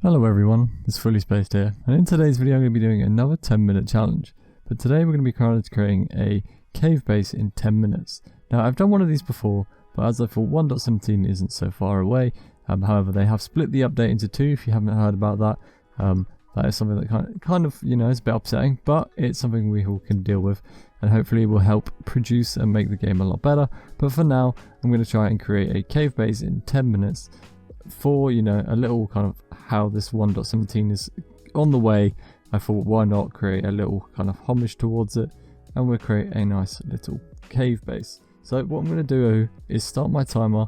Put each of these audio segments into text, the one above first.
Hello everyone, it's FullySpaced here, and in today's video I'm going to be doing another 10-minute challenge. But today we're going to be creating a cave base in 10 minutes. Now I've done one of these before, but as I thought 1.17 isn't so far away, however they have split the update into two if you haven't heard about that. That is something that kind of, you know, is a bit upsetting, but it's something we all can deal with, and hopefully will help produce and make the game a lot better. But for now, I'm going to try and create a cave base in 10 minutes for, you know, a little kind of how this 1.17 is on the way. I thought, why not create a little kind of homage towards it, and we'll create a nice little cave base. So what I'm going to do is start my timer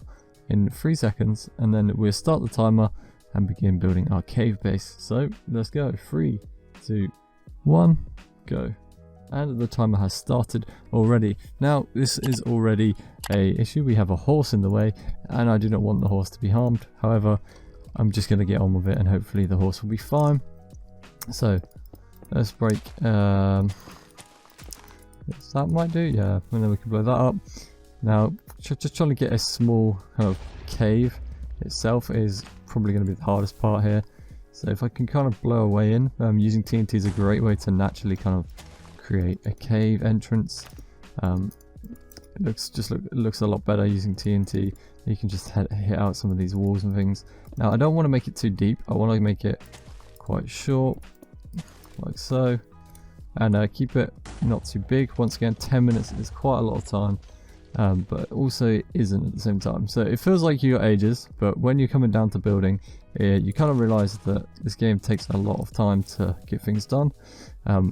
in 3 seconds, and then we'll start the timer and begin building our cave base. So let's go. 3, 2, 1, go. And the timer has started already. Now this is already a issue. We have a horse in the way, and I do not want the horse to be harmed. However, I'm just going to get on with it, and hopefully the horse will be fine. So let's break. That might do, yeah. And then we can blow that up. Now just trying to get a small kind of cave itself is probably going to be the hardest part here. So if I can kind of blow a way in, using TNT is a great way to naturally kind of create a cave entrance. It looks a lot better using TNT. You can just hit out some of these walls and things. Now I don't want to make it too deep. I want to make it quite short, like so, and keep it not too big. Once again, 10 minutes is quite a lot of time, but also it isn't at the same time. So it feels like you got ages, but when you're coming down to building, you kind of realize that this game takes a lot of time to get things done,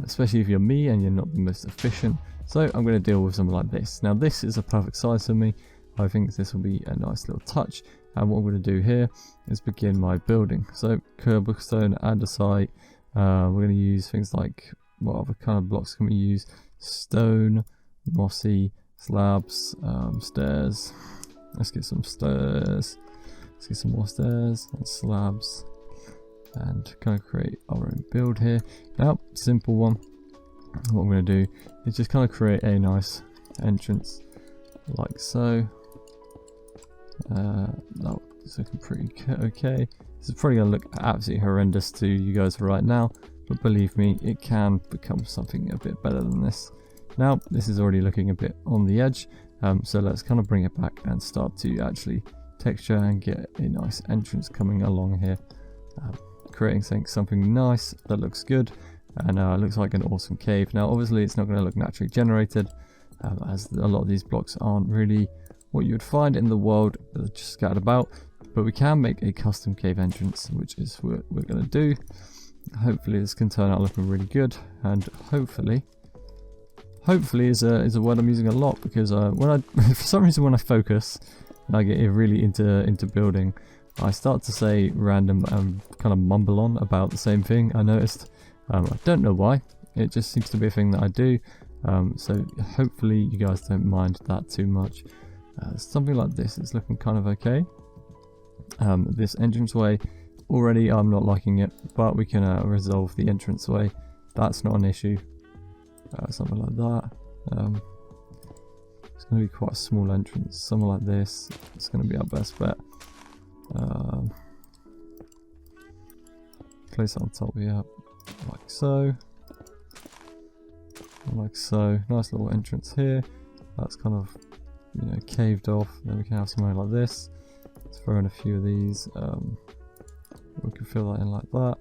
especially if you're me and you're not the most efficient. So I'm going to deal with something like this. Now this is a perfect size for me. I think this will be a nice little touch, and what I'm going to do here is begin my building. So cobblestone, andesite. We're going to use things like, what other kind of blocks can we use? Stone, mossy, slabs, stairs. Let's get some stairs. Let's get some more stairs and slabs, and kind of create our own build here. Now, simple one. What I'm going to do is just kind of create a nice entrance like so. That's looking pretty okay. This is probably going to look absolutely horrendous to you guys right now, but believe me, it can become something a bit better than this. Now this is already looking a bit on the edge, so let's kind of bring it back and start to actually texture and get a nice entrance coming along here, creating something nice that looks good, and looks like an awesome cave. Now obviously it's not going to look naturally generated, as a lot of these blocks aren't really what you would find in the world just scattered about, but we can make a custom cave entrance, which is what we're going to do. Hopefully this can turn out looking really good, and hopefully is a word I'm using a lot, because when I for some reason when I focus and I get really into building, I start to say random kind of mumble on about the same thing. I noticed. I don't know why. It just seems to be a thing that I do. So hopefully you guys don't mind that too much. Something like this is looking kind of okay. This entranceway, already I'm not liking it, but we can resolve the entranceway. That's not an issue. Something like that. It's going to be quite a small entrance. Something like this. It's going to be our best bet. Place it on top, yeah, like so. Like so. Nice little entrance here. That's kind of, you know, caved off. Then we can have somewhere like this. Let's throw in a few of these. We can fill that in like that.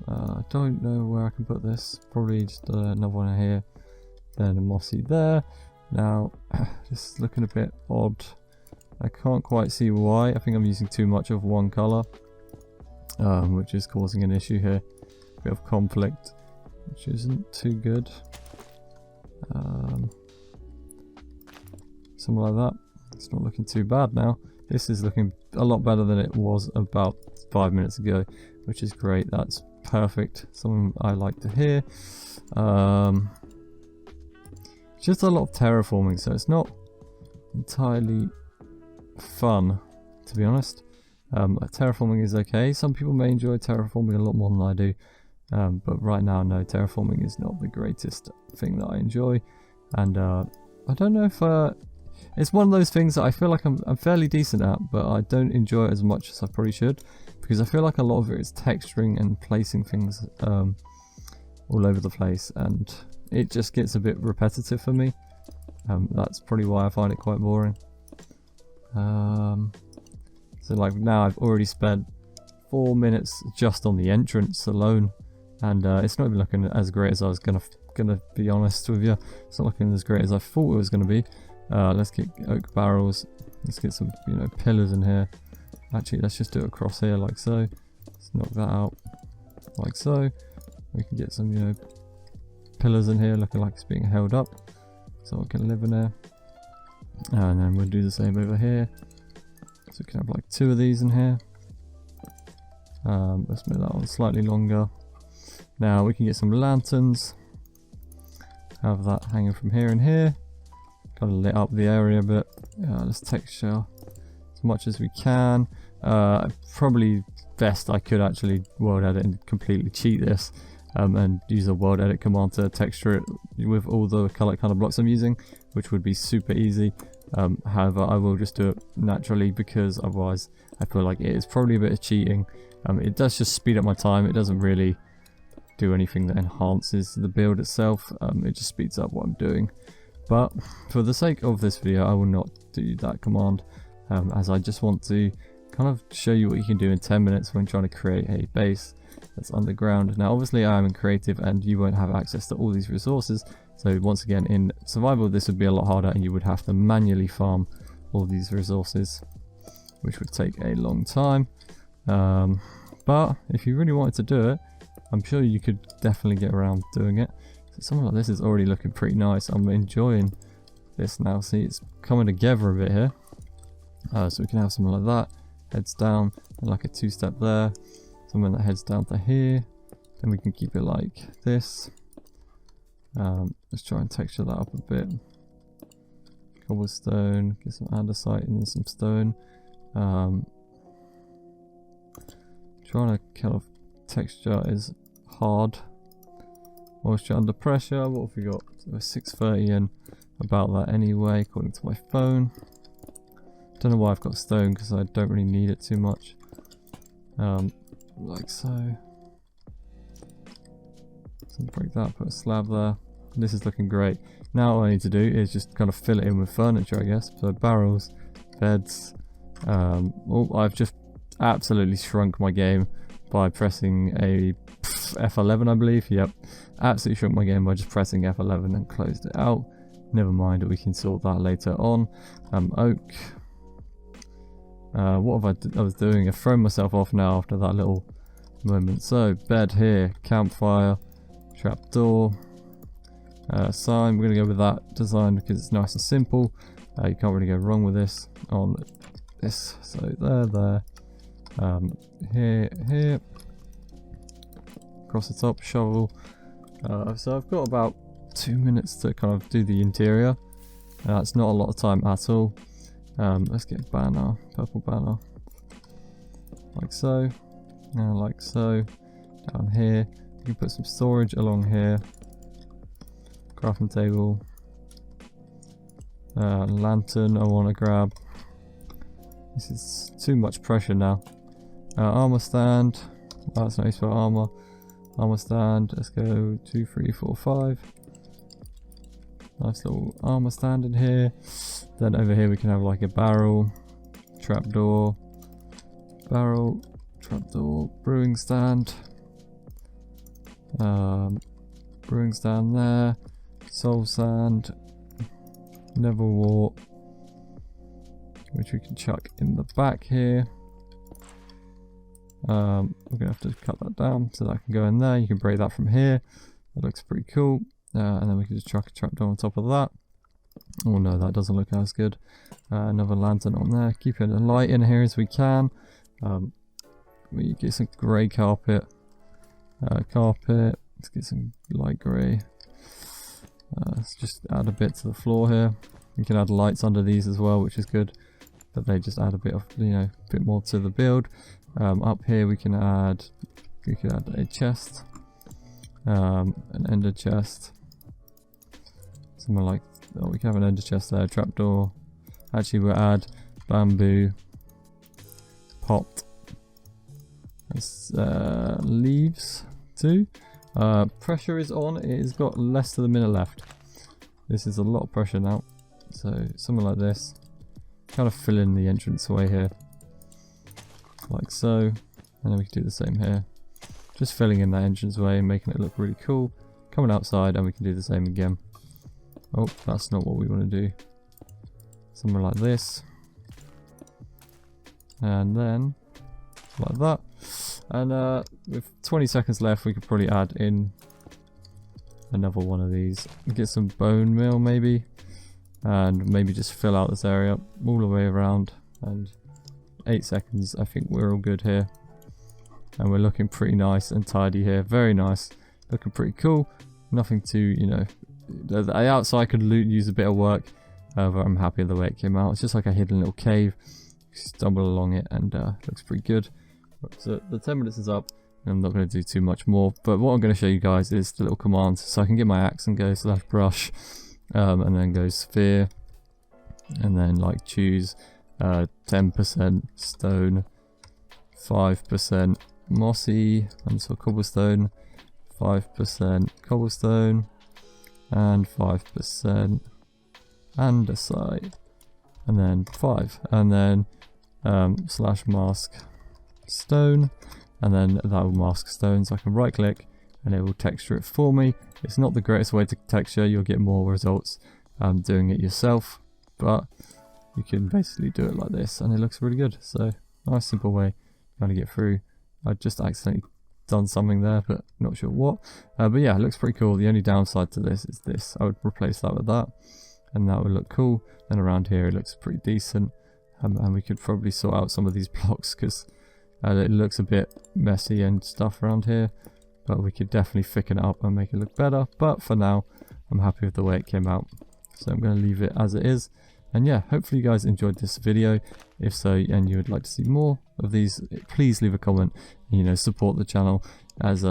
I don't know where I can put this. Probably just another one here. Then a mossy there. Now, this is looking a bit odd. I can't quite see why. I think I'm using too much of one colour, which is causing an issue here. A bit of conflict, which isn't too good. Something like that. It's not looking too bad now. This is looking a lot better than it was about 5 minutes ago, which is great. That's perfect. Something I like to hear. Just a lot of terraforming, so it's not entirely fun, to be honest. Terraforming is okay. Some people may enjoy terraforming a lot more than I do, but right now, no, terraforming is not the greatest thing that I enjoy, and I don't know if It's one of those things that I feel like I'm fairly decent at, but I don't enjoy it as much as I probably should, because I feel like a lot of it is texturing and placing things all over the place, and it just gets a bit repetitive for me. That's probably why I find it quite boring. So like now I've already spent 4 minutes just on the entrance alone, and it's not even looking as great as I was gonna be honest with you. It's not looking as great as I thought it was gonna be. Let's get oak barrels. Let's get some, you know, pillars in here. Actually, let's just do it across here like so. Let's knock that out like so. We can get some, you know, pillars in here looking like it's being held up, so I can live in there. And then we'll do the same over here. So we can have like 2 of these in here. Let's make that one slightly longer. Now we can get some lanterns. Have that hanging from here and here. Kind of lit up the area a bit. Let's texture as much as we can. Probably best I could actually world edit and completely cheat this. And use a world edit command to texture it with all the color kind of blocks I'm using, which would be super easy. However, I will just do it naturally, because otherwise I feel like it is probably a bit of cheating. It does just speed up my time. It doesn't really do anything that enhances the build itself. It just speeds up what I'm doing. But for the sake of this video, I will not do that command, as I just want to kind of show you what you can do in 10 minutes when trying to create a base that's underground. Now obviously I am in creative and you won't have access to all these resources, so once again in survival this would be a lot harder and you would have to manually farm all these resources, which would take a long time. But if you really wanted to do it, I'm sure you could definitely get around doing it. So something like this is already looking pretty nice. I'm enjoying this now. See, it's coming together a bit here. So we can have something like that, heads down, and like a 2-step there. Something that heads down to here. Then we can keep it like this. Let's try and texture that up a bit. Cobblestone, get some andesite and then some stone. Trying to kind of texture is hard. Moisture under pressure, what have we got? So we're 630 in, about that anyway, according to my phone. Don't know why I've got stone, because I don't really need it too much. Like so. So break that, put a slab there. This is looking great. Now all I need to do is just kind of fill it in with furniture, I guess. So barrels, beds. I've just absolutely shrunk my game by pressing a F11, I believe. Yep, absolutely shrunk my game by just pressing F11 and closed it out. Never mind, we can sort that later on. Oak. What have I was doing? I've thrown myself off now after that little moment. So bed here, campfire, trapdoor, sign. We're going to go with that design because it's nice and simple. You can't really go wrong with this on this. So there, here, across the top, shovel. So I've got about 2 minutes to kind of do the interior. That's not a lot of time at all. Let's get a banner, purple banner, like so. Now like so. Down here, you can put some storage along here. Crafting table. Lantern I want to grab. This is too much pressure now. Armor stand. Oh, that's nice for armor. Armor stand. Let's go 2, 3, 4, 5. Nice little armor stand in here. Then over here we can have like a barrel, trapdoor, barrel, trapdoor, brewing stand. Brewing stand there. Soul sand. Nether wart, which we can chuck in the back here. We're gonna have to cut that down so that can go in there. You can break that from here. That looks pretty cool. And then we can just chuck a trapdoor on top of that. Oh no, that doesn't look as good. Another lantern on there. Keep it light in here as we can. We get some grey carpet. Let's get some light grey. Let's just add a bit to the floor here. You can add lights under these as well, which is good. But they just add a bit of, a bit more to the build. Up here we can add a chest, an ender chest. Something like, we can have an ender chest there, trapdoor. Actually, we'll add bamboo, pot, It's leaves too. Pressure is on. It has got less than a minute left. This is a lot of pressure now. So something like this. Kind of fill in the entranceway here. Like so. And then we can do the same here. Just filling in that entranceway and making it look really cool. Coming outside and we can do the same again. Oh, that's not what we want to do. Something like this. And then like that. And with 20 seconds left we could probably add in another one of these. Get some bone meal maybe. And maybe just fill out this area all the way around. And 8 seconds, I think we're all good here. And we're looking pretty nice and tidy here. Very nice. Looking pretty cool. Nothing too, you know, the outside could use a bit of work. However, I'm happy with the way it came out. It's just like a hidden little cave. Stumble along it and looks pretty good. So the 10 minutes is up. I'm not going to do too much more. But what I'm going to show you guys is the little commands. So I can get my axe and go / brush. And then go sphere. And then like choose 10% stone. 5% mossy _ cobblestone. 5% cobblestone. And 5% andesite. And then 5. And then / mask stone. And then that will mask stone. So I can right click and it will texture it for me. It's not the greatest way to texture. You'll get more results doing it yourself. But you can basically do it like this and it looks really good. So nice simple way to get through. I just accidentally done something there, but not sure what. But yeah, it looks pretty cool. The only downside to this is this. I would replace that with that, and that would look cool. And around here, it looks pretty decent. And we could probably sort out some of these blocks because it looks a bit messy and stuff around here. But we could definitely thicken it up and make it look better. But for now, I'm happy with the way it came out. So I'm going to leave it as it is. And yeah, hopefully you guys enjoyed this video. If so, and you would like to see more of these, please leave a comment and, you know, support the channel. As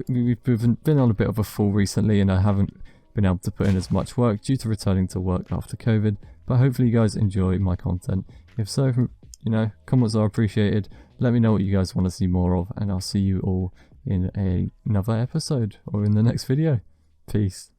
we've been on a bit of a fall recently and I haven't been able to put in as much work due to returning to work after COVID. But hopefully you guys enjoy my content. If so, you know, comments are appreciated. Let me know what you guys want to see more of, and I'll see you all in another episode or in the next video. Peace.